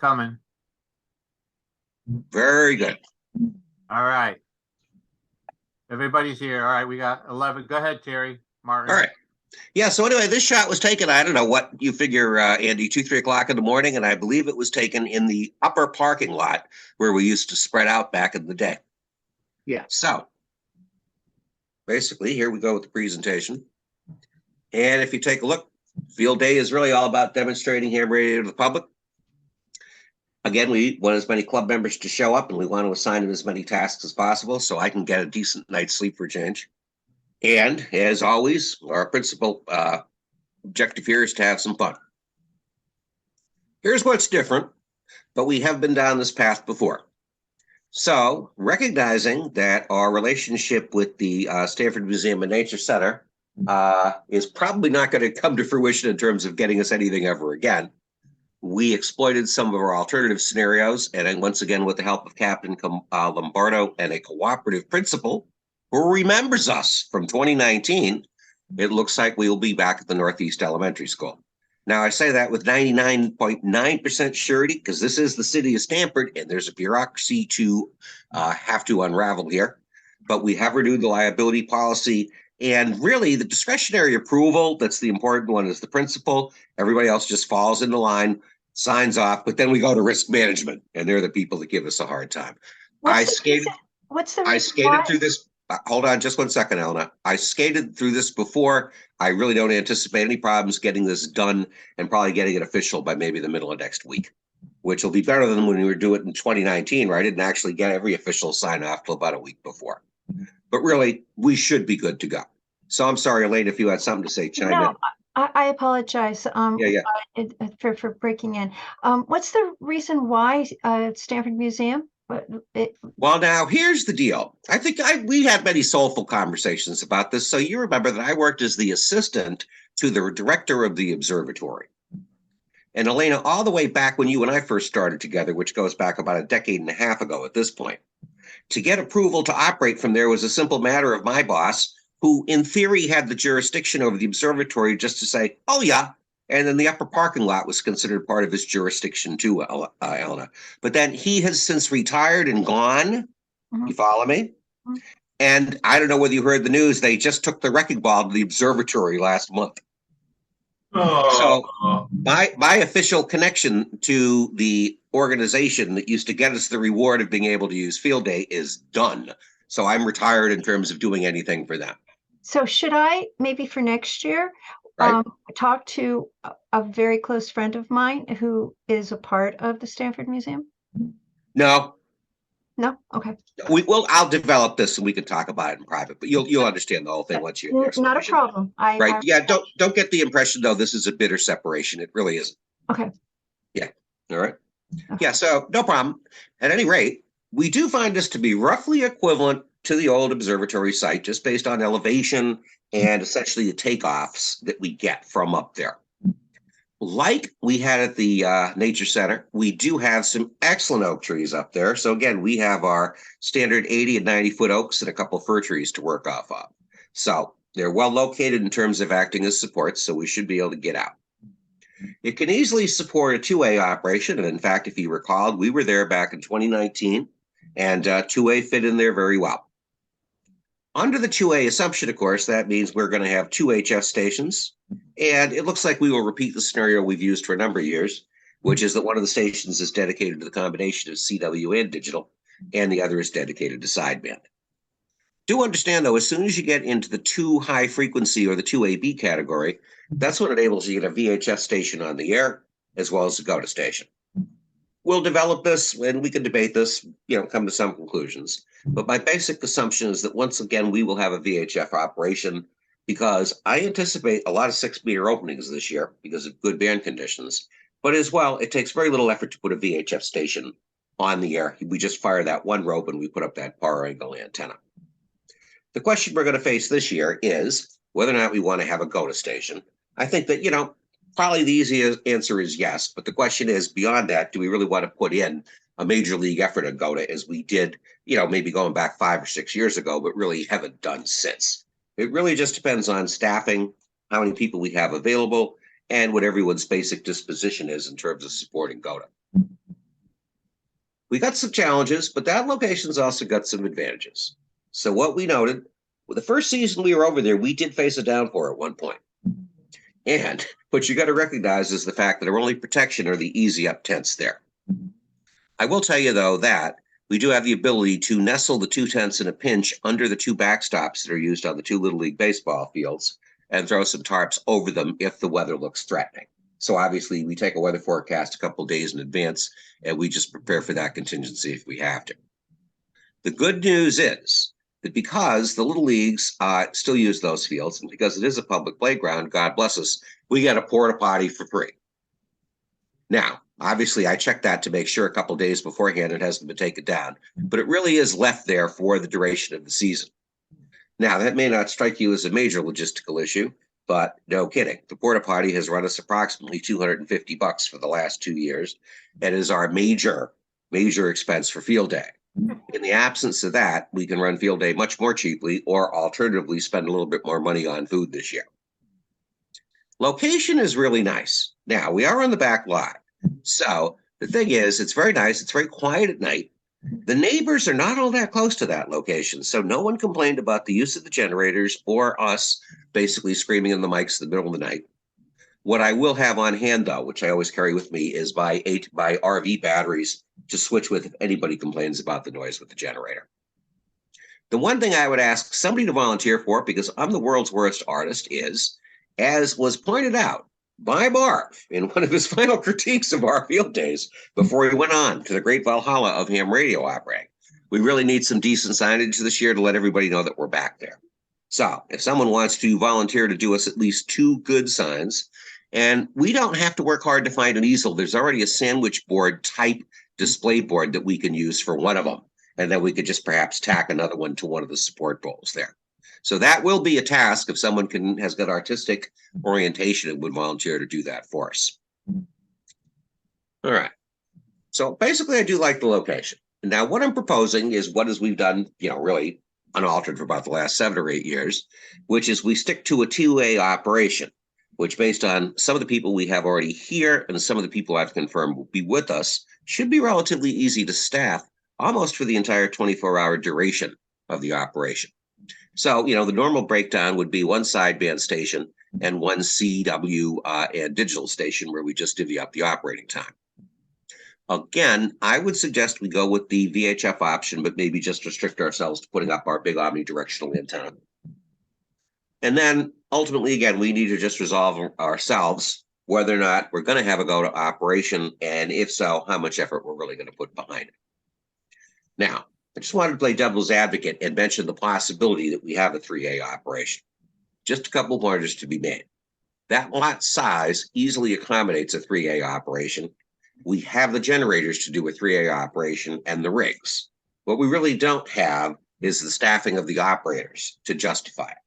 coming. Very good. All right. Everybody's here. All right, we got 11. Go ahead, Terry. Martin. All right. Yeah, so anyway, this shot was taken, I don't know what you figure, Andy, 2, 3 o'clock in the morning, and I believe it was taken in the upper parking lot where we used to spread out back in the day. Yeah. So, basically, here we go with the presentation. And if you take a look, Field Day is really all about demonstrating ham radio to the public. Again, we want as many club members to show up, and we want to assign them as many tasks as possible so I can get a decent night's sleep for change. And as always, our principal objective here is to have some fun. Here's what's different, but we have been down this path before. So, recognizing that our relationship with the Stanford Museum and Nature Center is probably not going to come to fruition in terms of getting us anything ever again, we exploited some of our alternative scenarios, and then once again, with the help of Captain Lombardo and a cooperative principal who remembers us from 2019, it looks like we will be back at the Northeast Elementary School. Now, I say that with 99.9% surety because this is the city of Stanford, and there's a bureaucracy to have to unravel here. But we have renewed the liability policy, and really the discretionary approval, that's the important one, is the principal. Everybody else just falls into line, signs off, but then we go to risk management, and they're the people that give us a hard time. I skated through this. Hold on just 1 second, Elena. I skated through this before. I really don't anticipate any problems getting this done and probably getting it official by maybe the middle of next week, which will be better than when we were doing it in 2019, where I didn't actually get every official sign off till about a week before. But really, we should be good to go. So I'm sorry, Elaine, if you had something to say, chime in. I apologize for breaking in. What's the reason why Stanford Museum? Well, now here's the deal. I think we had many soulful conversations about this. So you remember that I worked as the assistant to the director of the observatory. And Elena, all the way back when you and I first started together, which goes back about a decade and a half ago at this point, to get approval to operate from there was a simple matter of my boss, who in theory had the jurisdiction over the observatory, just to say, oh yeah. And then the upper parking lot was considered part of his jurisdiction too, Elena. But then he has since retired and gone. Mm-hmm. You follow me? Mm-hmm. And I don't know whether you heard the news. They just took the wrecking ball to the observatory last month. Oh. So my official connection to the organization that used to get us the reward of being able to use Field Day is done. So I'm retired in terms of doing anything for them. So should I, maybe for next year, talk to a very close friend of mine who is a part of the Stanford Museum? No. Okay. I'll develop this and we can talk about it in private, but you'll understand the whole thing once you. Not a problem. Don't get the impression though this is a bitter separation. It really isn't. Okay. Yeah. All right. Okay. Yeah. So no problem. At any rate, we do find this to be roughly equivalent to the old observatory site, just based on elevation and essentially the takeoffs that we get from up there. Like we had at the Nature Center, we do have some excellent oak trees up there. So again, we have our standard 80 and 90-foot oaks and a couple of fir trees to work off of. So they're well located in terms of acting as supports, so we should be able to get out. It can easily support a two-way operation. And in fact, if you recall, we were there back in 2019, and two-way fit in there very well. Under the 2A assumption, of course, that means we're going to have 2 HF stations. And it looks like we will repeat the scenario we've used for a number of years, which is that one of the stations is dedicated to the combination of CW and digital, and the other is dedicated to sideband. Do understand, though, as soon as you get into the 2 high frequency or the 2AB category, that's what enables you to get a VHF station on the air, as well as a GOTA station. We'll develop this and we can debate this, come to some conclusions. But my basic assumption is that once again, we will have a VHF operation because I anticipate a lot of 6-meter openings this year because of good band conditions. But as well, it takes very little effort to put a VHF station on the air. We just fire that one rope and we put up that power angle antenna. The question we're going to face this year is whether or not we want to have a GOTA station. I think that, probably the easiest answer is yes, but the question is, beyond that, do we really want to put in a major league effort at GOTA as we did, maybe going back 5 or 6 years ago, but really haven't done since? It really just depends on staffing, how many people we have available, and what everyone's basic disposition is in terms of supporting GOTA. we got some challenges, but that location's also got some advantages. So what we noted, well, the first season we were over there, we did face a downpour at one point. And what you got to recognize is the fact that our only protection are the easy up tents there. I will tell you, though, that we do have the ability to nestle the 2 tents in a pinch under the 2 backstops that are used on the 2 Little League baseball fields and throw some tarps over them if the weather looks threatening. So obviously, we take a weather forecast a couple of days in advance, and we just prepare for that contingency if we have to. The good news is that because the Little Leagues still use those fields, and because it is a public playground, God bless us, we get a porta potty for free. Now, obviously, I checked that to make sure a couple of days beforehand it hasn't been taken down, but it really is left there for the duration of the season. Now, that may not strike you as a major logistical issue, but no kidding. The porta potty has run us approximately $250 for the last 2 years and is our major expense for field day. In the absence of that, we can run field day much more cheaply or alternatively spend a little bit more money on food this year. Location is really nice. Now, we are on the back lot. So the thing is, it's very nice. It's very quiet at night. The neighbors are not all that close to that location. So no one complained about the use of the generators or us basically screaming in the mics in the middle of the night. What I will have on hand, though, which I always carry with me, is by RV batteries to switch with if anybody complains about the noise with the generator. The one thing I would ask somebody to volunteer for, because I'm the world's worst artist, is, as was pointed out by Marv in one of his final critiques of our field days before he went on to the great Valhalla of ham radio operating, we really need some decent signage this year to let everybody know that we're back there. So if someone wants to volunteer to do us at least 2 good signs, and we don't have to work hard to find an easel. There's already a sandwich board type display board that we can use for one of them. And then we could just perhaps tack another one to one of the support poles there. So that will be a task if someone has got artistic orientation and would volunteer to do that for us. All right. So basically, I do like the location. Now, what I'm proposing is what as we've done, really unaltered for about the last 7 or 8 years, which is we stick to a 2A operation, which based on some of the people we have already here and some of the people I've confirmed will be with us, should be relatively easy to staff almost for the entire 24-hour duration of the operation. So, the normal breakdown would be 1 sideband station and 1 CW and digital station where we just divvy up the operating time. Again, I would suggest we go with the VHF option, but maybe just restrict ourselves to putting up our big omnidirectional antenna. And then ultimately, again, we need to just resolve ourselves whether or not we're going to have a go to operation, and if so, how much effort we're really going to put behind it. Now, I just wanted to play devil's advocate and mention the possibility that we have a 3A operation. Just a couple of pointers to be made. That lot size easily accommodates a 3A operation. We have the generators to do a 3A operation and the rigs. What we really don't have is the staffing of the operators to justify it.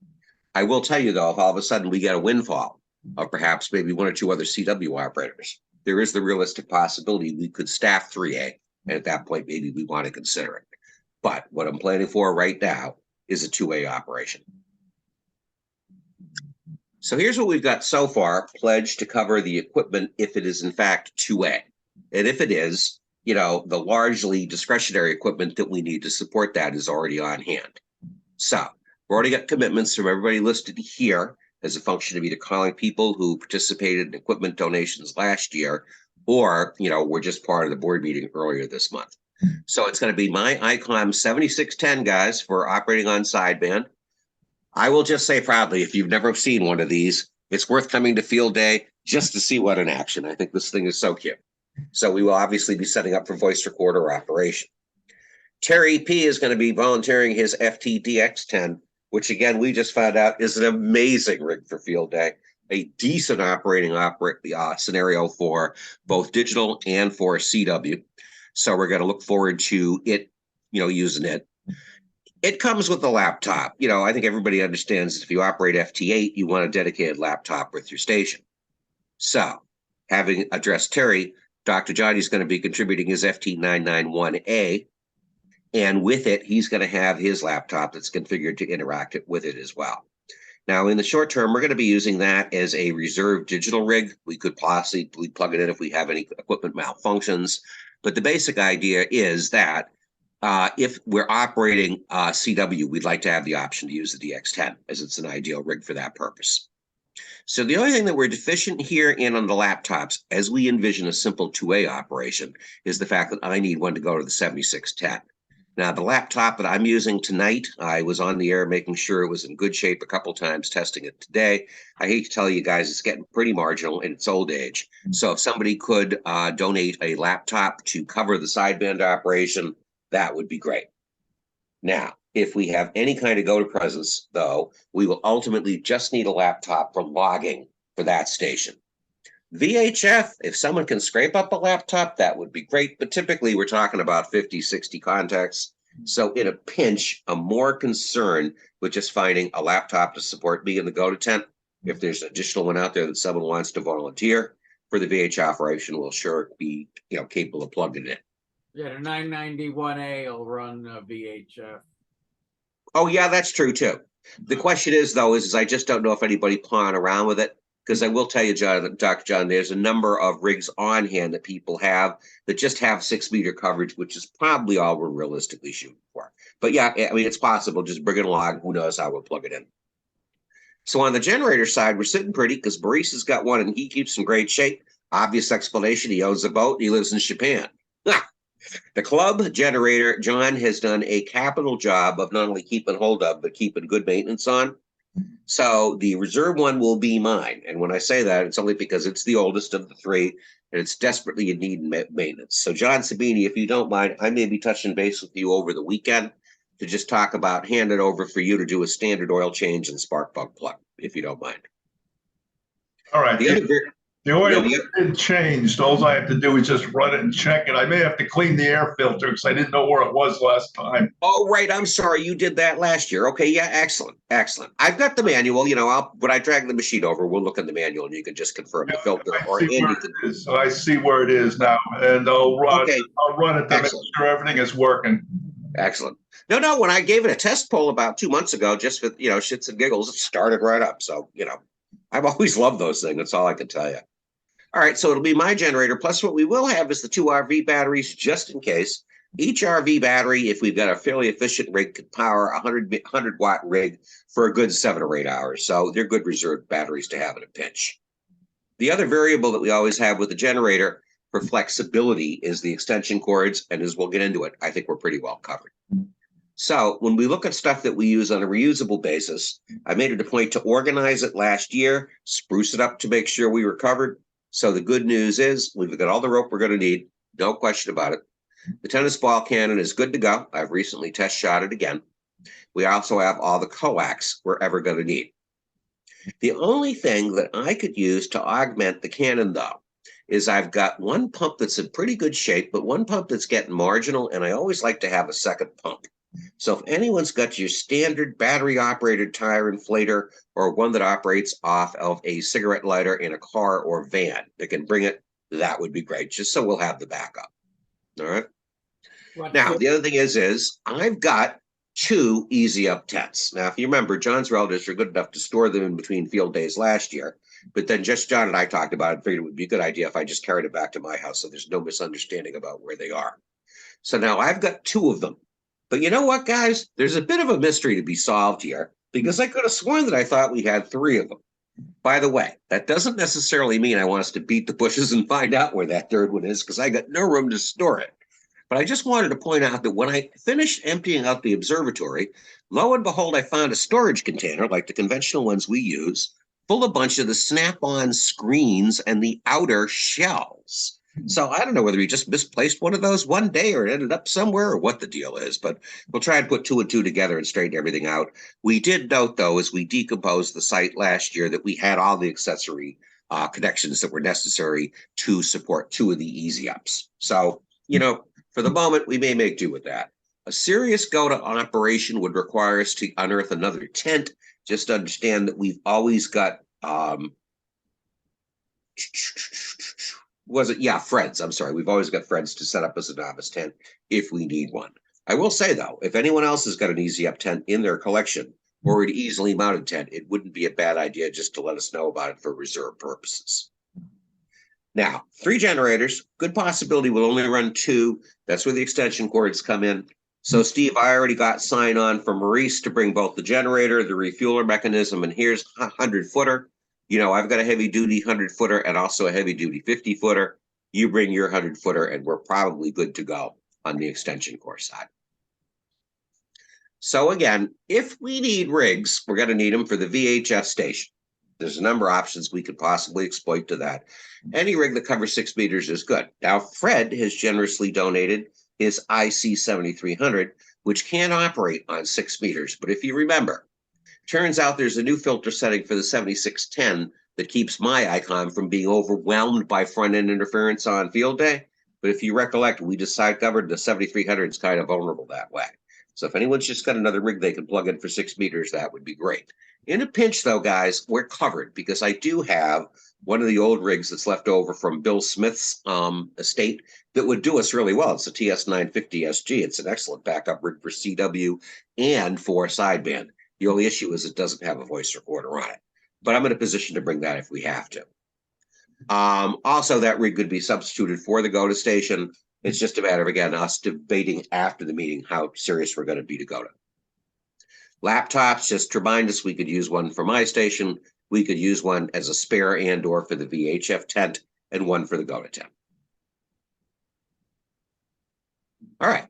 I will tell you, though, if all of a sudden we get a windfall of perhaps maybe 1 or 2 other CW operators, there is the realistic possibility we could staff 3A, and at that point, maybe we want to consider it. But what I'm planning for right now is a 2A operation. So here's what we've got so far pledged to cover the equipment if it is in fact 2A. And if it is, the largely discretionary equipment that we need to support that is already on hand. So we've already got commitments from everybody listed here as a function of either calling people who participated in equipment donations last year or, were just part of the board meeting earlier this month. So it's going to be my ICOM 7610, guys, for operating on sideband. I will just say proudly, if you've never seen one of these, it's worth coming to field day just to see what in action. I think this thing is so cute. So we will obviously be setting up for voice recorder operation. Terry P is going to be volunteering his FTDX10, which again, we just found out is an amazing rig for field day, a decent operating scenario for both digital and for CW. So we're going to look forward to it, using it. It comes with a laptop. I think everybody understands that if you operate FT8, you want a dedicated laptop with your station. So having addressed Terry, Dr. Johnny's going to be contributing his FT991A. And with it, he's going to have his laptop that's configured to interact with it as well. Now, in the short term, we're going to be using that as a reserve digital rig. We could possibly plug it in if we have any equipment malfunctions. But the basic idea is that if we're operating CW, we'd like to have the option to use the DX10 as it's an ideal rig for that purpose. So the only thing that we're deficient here in on the laptops, as we envision a simple 2A operation, is the fact that I need one to go to the 7610. Now, the laptop that I'm using tonight, I was on the air making sure it was in good shape a couple times, testing it today. I hate to tell you guys, it's getting pretty marginal in its old age. So if somebody could donate a laptop to cover the sideband operation, that would be great. Now, if we have any kind of go-to presence, though, we will ultimately just need a laptop for logging for that station. VHF, if someone can scrape up a laptop, that would be great. But typically, we're talking about 50, 60 contacts. So in a pinch, I'm more concerned with just finding a laptop to support me in the go-to tent. If there's an additional one out there that someone wants to volunteer for the VHF operation, we'll sure be capable of plugging it in. Yeah, the 991A will run VHF. Oh, yeah, that's true, too. The question is, though, is I just don't know if anybody pawing around with it. Because I will tell you, Dr. John, there's a number of rigs on hand that people have that just have 6 meter coverage, which is probably all we're realistically shooting for. But yeah, I mean, it's possible. Just bring it along. Who knows how we'll plug it in. So on the generator side, we're sitting pretty because Maurice has got one and he keeps in great shape. Obvious explanation. He owns a boat and he lives in Japan. The club generator, John has done a capital job of not only keeping hold of, but keeping good maintenance on. So the reserve one will be mine. And when I say that, it's only because it's the oldest of the 3 and it's desperately in need of maintenance. So John Sabini, if you don't mind, I may be touching base with you over the weekend to just talk about hand it over for you to do a standard oil change and spark plug plug, if you don't mind. All right. The oil Yeah. didn't change. All I have to do is just run it and check it. I may have to clean the air filter because I didn't know where it was last time. Oh, right. I'm sorry. You did that last year. Okay. Yeah. Excellent. Excellent. I've got the manual. When I drag the machine over, we'll look in the manual and you can just confirm the filter. I see where it is now. And I'll run it to make sure everything is working. Excellent. No. When I gave it a test poll about 2 months ago, just for, shits and giggles, it started right up. So, I've always loved those things. That's all I can tell you. All right, so it'll be my generator. Plus what we will have is the 2 RV batteries just in case. Each RV battery, if we've got a fairly efficient rig, could power a 100 watt rig for a good 7 or 8 hours. So they're good reserve batteries to have in a pinch. The other variable that we always have with the generator for flexibility is the extension cords. And as we'll get into it, I think we're pretty well covered. So when we look at stuff that we use on a reusable basis, I made it a point to organize it last year, spruce it up to make sure we were covered. So the good news is we've got all the rope we're going to need. No question about it. The tennis ball cannon is good to go. I've recently test shot it again. We also have all the coax we're ever going to need. The only thing that I could use to augment the cannon, though, is I've got one pump that's in pretty good shape, but one pump that's getting marginal, and I always like to have a second pump. So if anyone's got your standard battery-operated tire inflator or one that operates off of a cigarette lighter in a car or van that can bring it, that would be great, just so we'll have the backup. All right? Now, the other thing is I've got 2 easy up tents. Now, if you remember, John's relatives were good enough to store them in between field days last year, but then just John and I talked about it and figured it would be a good idea if I just carried it back to my house so there's no misunderstanding about where they are. So now I've got 2 of them. But you know what, guys? There's a bit of a mystery to be solved here because I could have sworn that I thought we had 3 of them. By the way, that doesn't necessarily mean I want us to beat the bushes and find out where that 3rd one is because I got no room to store it. But I just wanted to point out that when I finished emptying out the observatory, lo and behold, I found a storage container like the conventional ones we use, full of a bunch of the snap-on screens and the outer shells. So I don't know whether we just misplaced one of those one day or it ended up somewhere or what the deal is, but we'll try and put 2 and 2 together and straighten everything out. We did note, though, as we decomposed the site last year that we had all the accessory connections that were necessary to support 2 of the easy ups. So, for the moment, we may make do with that. A serious go-to operation would require us to unearth another tent. Just understand that we've always got Fred's. I'm sorry. We've always got Fred's to set up as a novice tent if we need one. I will say, though, if anyone else has got an easy up tent in their collection or an easily mounted tent, it wouldn't be a bad idea just to let us know about it for reserve purposes. Now, 3 generators, good possibility we'll only run 2. That's where the extension cords come in. So, Steve, I already got sign on from Maurice to bring both the generator, the refueler mechanism, and here's a 100-footer. You know, I've got a heavy duty 100-footer and also a heavy duty 50-footer. You bring your 100-footer, and we're probably good to go on the extension cord side. So again, if we need rigs, we're going to need them for the VHF station. There's a number of options we could possibly exploit to that. Any rig that covers 6 meters is good. Now, Fred has generously donated his IC 7300, which can operate on 6 meters. But if you remember, turns out there's a new filter setting for the 7610 that keeps my icon from being overwhelmed by front-end interference on field day. But if you recollect, we discovered the 7300 is kind of vulnerable that way. So if anyone's just got another rig they can plug in for 6 meters, that would be great. In a pinch, though, guys, we're covered because I do have one of the old rigs that's left over from Bill Smith's estate that would do us really well. It's a TS950SG. It's an excellent backup rig for CW and for sideband. The only issue is it doesn't have a voice recorder on it. But I'm in a position to bring that if we have to. Also, that rig could be substituted for the GOTA station. It's just a matter of, again, us debating after the meeting how serious we're going to be to GOTA. Laptops, just to remind us, we could use one for my station. We could use one as a spare and or for the VHF tent and one for the GOTA tent. All right.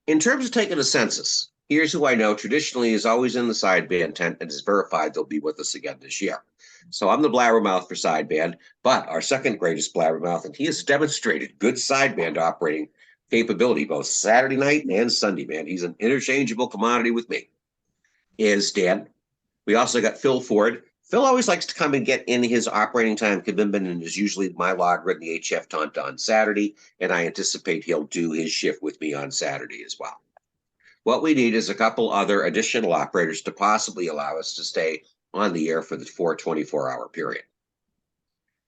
In terms of taking a census, here's who I know traditionally is always in the sideband tent and is verified they'll be with us again this year. So I'm the blabbermouth for sideband, but our second greatest blabbermouth, and he has demonstrated good sideband operating capability both Saturday night and Sunday, man. He's an interchangeable commodity with me, is Dan. We also got Phil Ford. Phil always likes to come and get in his operating time commitment and is usually my log in the HF taunt on Saturday, and I anticipate he'll do his shift with me on Saturday as well. What we need is a couple other additional operators to possibly allow us to stay on the air for the 24-hour period.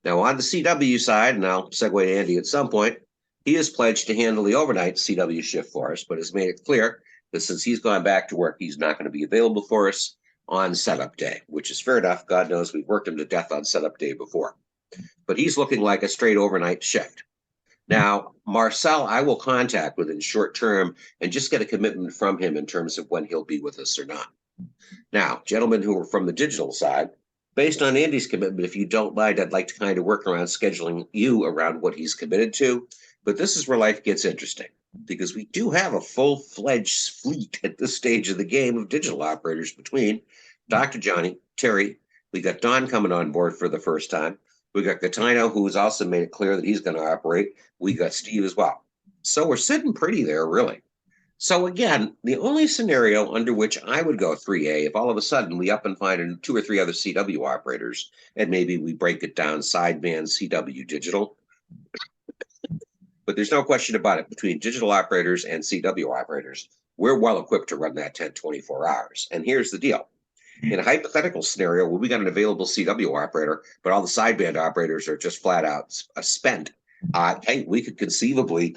Now, on the CW side, and I'll segue to Andy at some point, he has pledged to handle the overnight CW shift for us, but has made it clear that since he's gone back to work, he's not going to be available for us on setup day, which is fair enough. God knows we've worked him to death on setup day before. But he's looking like a straight overnight shift. Now, Marcel, I will contact within short term and just get a commitment from him in terms of when he'll be with us or not. Now, gentlemen who are from the digital side, based on Andy's commitment, if you don't mind, I'd like to kind of work around scheduling you around what he's committed to. But this is where life gets interesting, because we do have a full-fledged fleet at this stage of the game of digital operators between Dr. Johnny, Terry. We got Don coming on board for the first time. We got Gatino, who has also made it clear that he's going to operate. We got Steve as well. So we're sitting pretty there, really. So again, the only scenario under which I would go 3A, if all of a sudden we up and find 2 or 3 other CW operators, and maybe we break it down sideband CW digital. But there's no question about it. Between digital operators and CW operators, we're well equipped to run that 24 hours. And here's the deal. In a hypothetical scenario where we got an available CW operator, but all the sideband operators are just flat out spent, hey, we could conceivably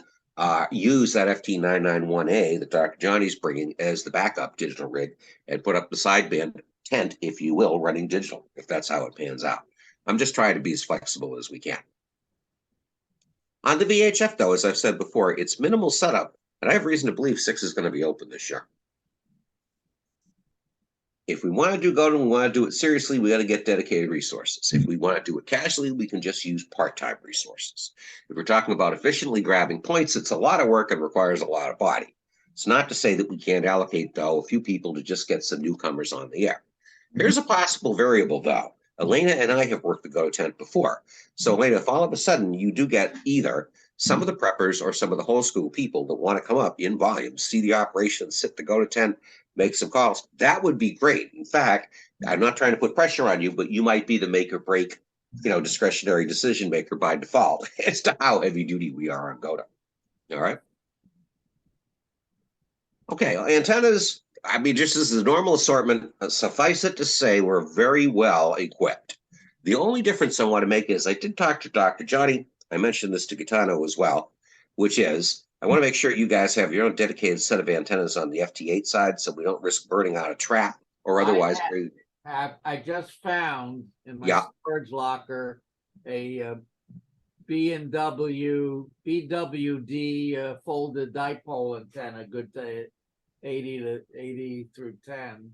use that FT991A that Dr. Johnny's bringing as the backup digital rig and put up the sideband tent, if you will, running digital, if that's how it pans out. I'm just trying to be as flexible as we can. On the VHF, though, as I've said before, it's minimal setup, and I have reason to believe 6 is going to be open this year. If we want to do GOTA and we want to do it seriously, we got to get dedicated resources. If we want to do it casually, we can just use part-time resources. If we're talking about efficiently grabbing points, it's a lot of work and requires a lot of body. It's not to say that we can't allocate, though, a few people to just get some newcomers on the air. Here's a possible variable, though. Elena and I have worked the GOTA tent before. So, Elena, if all of a sudden you do get either some of the preppers or some of the whole school people that want to come up in volume, see the operation, sit the GOTA tent, make some calls, that would be great. In fact, I'm not trying to put pressure on you, but you might be the make or break, discretionary decision maker by default as to how heavy duty we are on GOTA. All right. Okay, antennas, I mean, just as a normal assortment, suffice it to say we're very well equipped. The only difference I want to make is I did talk to Dr. Johnny. I mentioned this to Gaetano as well, which is I want to make sure you guys have your own dedicated set of antennas on the FT8 side so we don't risk burning out a trap or otherwise. I just found in my storage locker a BWD folded dipole antenna, good to 80 through 10.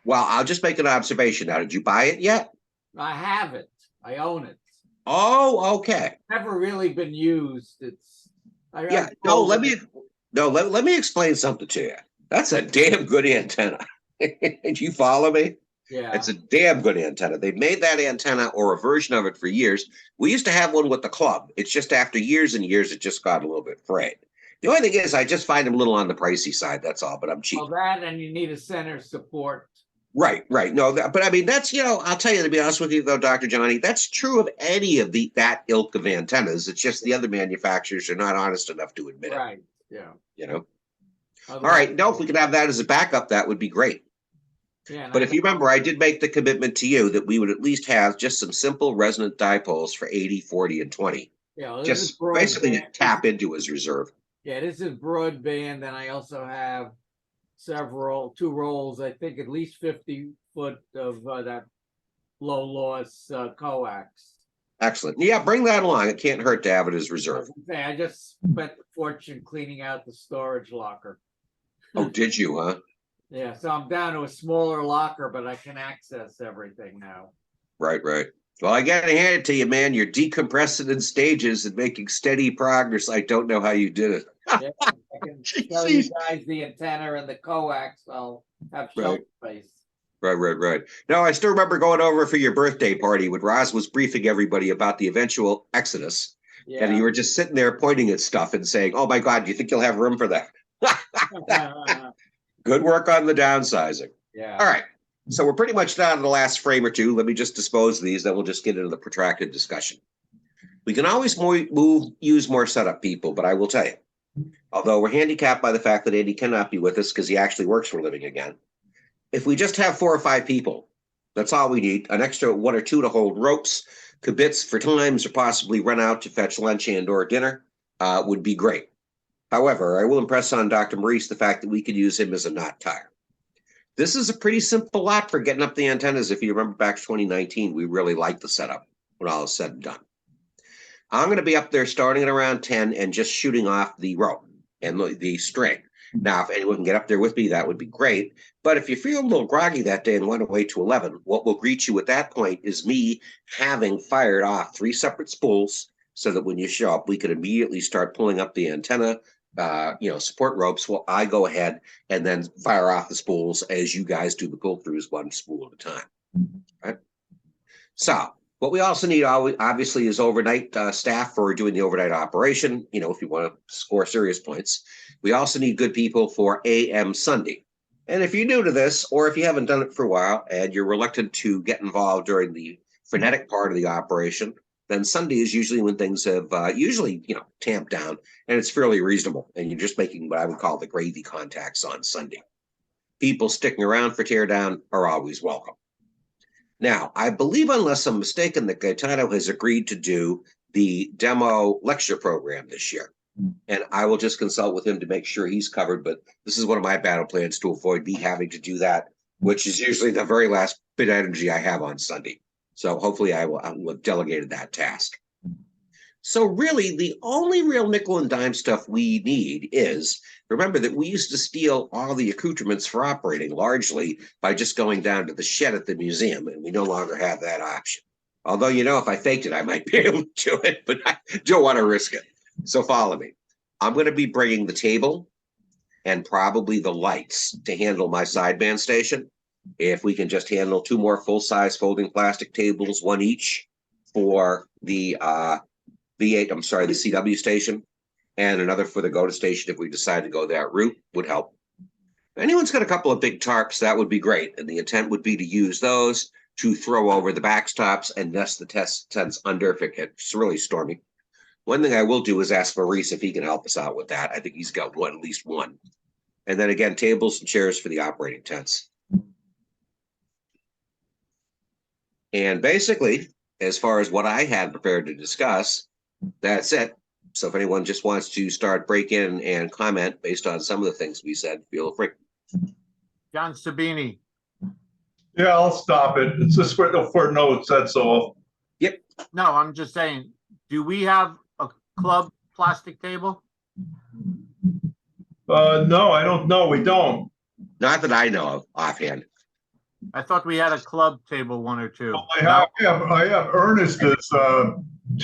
Well, I'll just make an observation now. Did you buy it yet? I have it. I own it. Oh, okay. Never really been used. It's Yeah. No, let me explain something to you. That's a damn good antenna. Do you follow me? Yeah. It's a damn good antenna. They've made that antenna or a version of it for years. We used to have one with the club. It's just after years and years, it just got a little bit frayed. The only thing is, I just find them a little on the pricey side. That's all, but I'm cheap. Well, that and you need a center support. Right. No, but I mean, that's, I'll tell you, to be honest with you, though, Dr. Johnny, that's true of any of that ilk of antennas. It's just the other manufacturers are not honest enough to admit Right. Yeah. it. All right. No, if we could have that as a backup, that would be great. Yeah. But if you remember, I did make the commitment to you that we would at least have just some simple resonant dipoles for 80, 40, and 20. Yeah. Well, Just basically to tap into as reserve. Yeah, this is broadband, and I also have two rolls, I think at least 50 foot of that low loss coax. Excellent. Yeah, bring that along. It can't hurt to have it as reserve. I just spent a fortune cleaning out the storage locker. Oh, did you, huh? Yeah, so I'm down to a smaller locker, but I can access everything now. Right. Well, I gotta hand it to you, man. You're decompressing in stages and making steady progress. I don't know how you did it. Yeah, I can tell you guys the antenna and the coax. I'll have shelf space. Right. No, I still remember going over for your birthday party when Roz was briefing everybody about the eventual exodus. Yeah. And you were just sitting there pointing at stuff and saying, oh my God, do you think you'll have room for that? Good work on the downsizing. Yeah. All right. So we're pretty much down to the last frame or two. Let me just dispose of these, then we'll just get into the protracted discussion. We can always use more setup people, but I will tell you, although we're handicapped by the fact that Andy cannot be with us because he actually works for a living again, if we just have 4 or 5 people, that's all we need. An extra 1 or 2 to hold ropes, kibitz for times, or possibly run out to fetch lunch and or dinner would be great. However, I will impress on Dr. Maurice the fact that we could use him as a knot tire. This is a pretty simple lot for getting up the antennas. If you remember back to 2019, we really liked the setup when all is said and done. I'm going to be up there starting at around 10 and just shooting off the rope and the string. Now, if anyone can get up there with me, that would be great. But if you feel a little groggy that day and want to wait to 11, what will greet you at that point is me having fired off 3 separate spools so that when you show up, we could immediately start pulling up the antenna, support ropes. Well, I go ahead and then fire off the spools as you guys do the pull-throughs 1 spool at a time. Right? So what we also need obviously is overnight staff for doing the overnight operation, if you want to score serious points. We also need good people for AM Sunday. And if you're new to this, or if you haven't done it for a while and you're reluctant to get involved during the frenetic part of the operation, then Sunday is usually when things have tamped down and it's fairly reasonable. And you're just making what I would call the gravy contacts on Sunday. People sticking around for teardown are always welcome. Now, I believe, unless I'm mistaken, that Gaetano has agreed to do the demo lecture program this year. And I will just consult with him to make sure he's covered. But this is one of my battle plans to avoid me having to do that, which is usually the very last bit of energy I have on Sunday. So hopefully I will have delegated that task. So really, the only real nickel and dime stuff we need is, remember that we used to steal all the accoutrements for operating largely by just going down to the shed at the museum, and we no longer have that option. Although, if I faked it, I might be able to do it, but I don't want to risk it. So follow me. I'm going to be bringing the table and probably the lights to handle my sideband station. If we can just handle 2 more full-size folding plastic tables, 1 each for the the CW station, and another for the GOTA station if we decide to go that route, would help. If anyone's got a couple of big tarps, that would be great. And the intent would be to use those to throw over the backstops and nest the tents under if it gets really stormy. One thing I will do is ask Maurice if he can help us out with that. I think he's got at least one. And then again, tables and chairs for the operating tents. And basically, as far as what I had prepared to discuss, that's it. So if anyone just wants to start break in and comment based on some of the things we said, feel free. John Sabini. Yeah, I'll stop it. It's just for notes, that's all. No, I'm just saying, Do we have a club plastic table? No, I don't know. We don't. Not that I know of offhand. I thought we had a club table, one or two. I have Ernest as